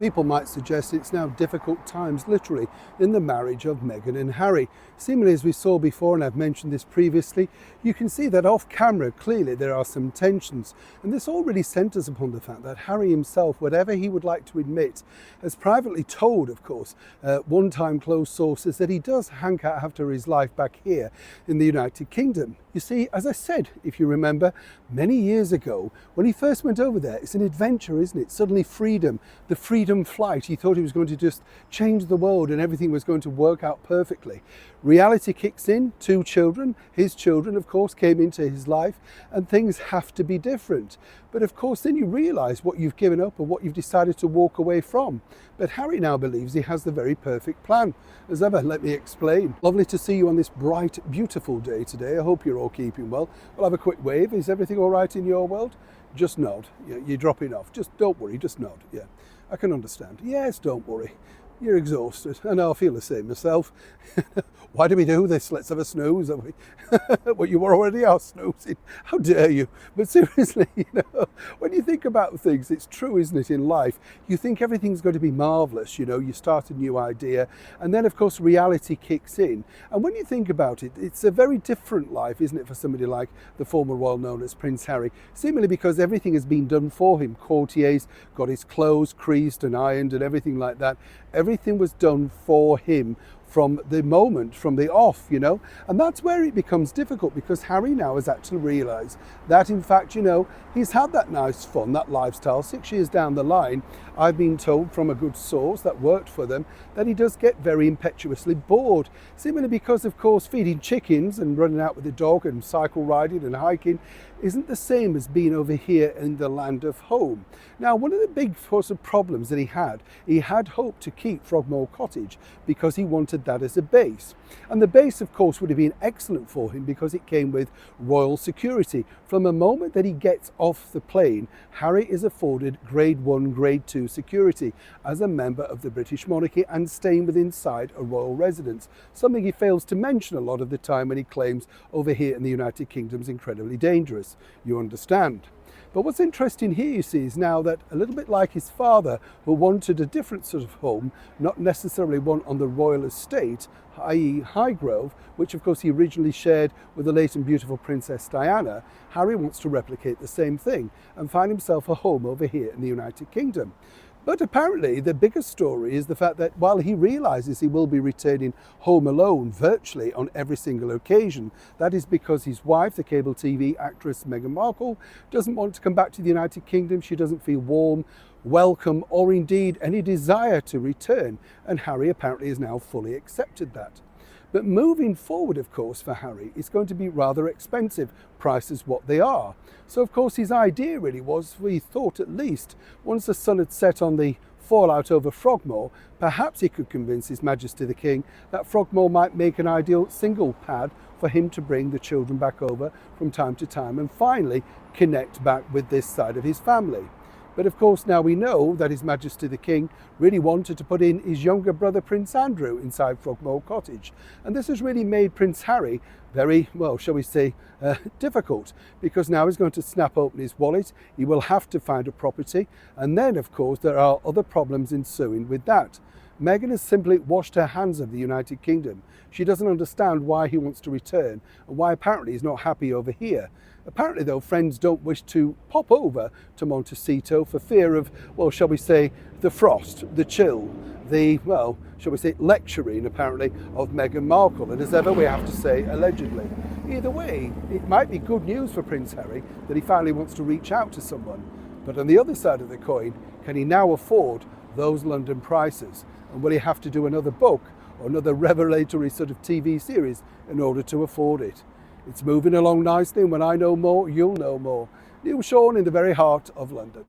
People might suggest it's now difficult times, literally, in the marriage of Meghan and Harry. Seemingly, as we saw before, and I've mentioned this previously, you can see that off camera, clearly there are some tensions. And this all really centres upon the fact that Harry himself, whatever he would like to admit, has privately told, of course, one-time close sources that he does hanker after his life back here in the United Kingdom. You see, as I said, if you remember, many years ago, when he first went over there, it's an adventure, isn't it? Suddenly freedom, the freedom flight. He thought he was going to just change the world and everything was going to work out perfectly. Reality kicks in, 2 children, his children, of course, came into his life, and things have to be different. But of course, then you realise what you've given up and what you've decided to walk away from. But Harry now believes he has the very perfect plan. As ever, let me explain. Lovely to see you on this bright, beautiful day today. I hope you're all keeping well. We'll have a quick wave. Is everything all right in your world? Just nod. Yeah, you're dropping off. Just don't worry, just nod. Yeah, I can understand. Yes, don't worry. You're exhausted. I know, I feel the same myself. Why do we do this? Let's have a snooze, are we? Well, you already are snoozing. How dare you? But seriously, when you think about things, it's true, isn't it, in life? You think everything's going to be marvellous, you start a new idea, and then, of course, reality kicks in. And when you think about it, it's a very different life, isn't it, for somebody like the former royal known as Prince Harry, seemingly because everything has been done for him. Courtiers got his clothes creased and ironed and everything like that. Everything was done for him from the moment, from the off, and that's where it becomes difficult, because Harry now has actually realised that, in fact, he's had that nice fun, that lifestyle. 6 years down the line, I've been told from a good source that worked for them that he does get very impetuously bored, seemingly because, of course, feeding chickens and running out with the dog and cycle riding and hiking isn't the same as being over here in the land of home. Now, one of the big sorts of problems that he had hoped to keep Frogmore Cottage because he wanted that as a base. And the base, of course, would have been excellent for him because it came with royal security. From the moment that he gets off the plane, Harry is afforded grade 1, grade 2 security as a member of the British monarchy and staying within inside a royal residence, something he fails to mention a lot of the time when he claims over here in the United Kingdom is incredibly dangerous. You understand. But what's interesting here, you see, is now that a little bit like his father, who wanted a different sort of home, not necessarily one on the royal estate, i.e. Highgrove, which of course he originally shared with the late and beautiful Princess Diana, Harry wants to replicate the same thing and find himself a home over here in the United Kingdom. But apparently the biggest story is the fact that while he realises he will be returning home alone virtually on every single occasion, that is because his wife, the cable TV actress Meghan Markle, doesn't want to come back to the United Kingdom. She doesn't feel warm, welcome, or indeed any desire to return. And Harry apparently has now fully accepted that. But moving forward, of course, for Harry, it's going to be rather expensive, prices what they are. So, of course, his idea really was, we thought at least, once the sun had set on the fallout over Frogmore, perhaps he could convince His Majesty the King that Frogmore might make an ideal single pad for him to bring the children back over from time to time and finally connect back with this side of his family. But of course, now we know that His Majesty the King really wanted to put in his younger brother Prince Andrew inside Frogmore Cottage. And this has really made Prince Harry very, well, shall we say, difficult, because now he's going to snap open his wallet, he will have to find a property, and then of course there are other problems ensuing with that. Meghan has simply washed her hands of the United Kingdom. She doesn't understand why he wants to return and why apparently he's not happy over here. Apparently, though, friends don't wish to pop over to Montecito for fear of, well, shall we say, the frost, the chill, the, well, shall we say, lecturing, apparently, of Meghan Markle. And as ever, we have to say, allegedly. Either way, it might be good news for Prince Harry that he finally wants to reach out to someone. But on the other side of the coin, can he now afford those London prices? And will he have to do another book or another revelatory sort of TV series in order to afford it? It's moving along nicely, and when I know more, you'll know more. Neil Sean in the very heart of London.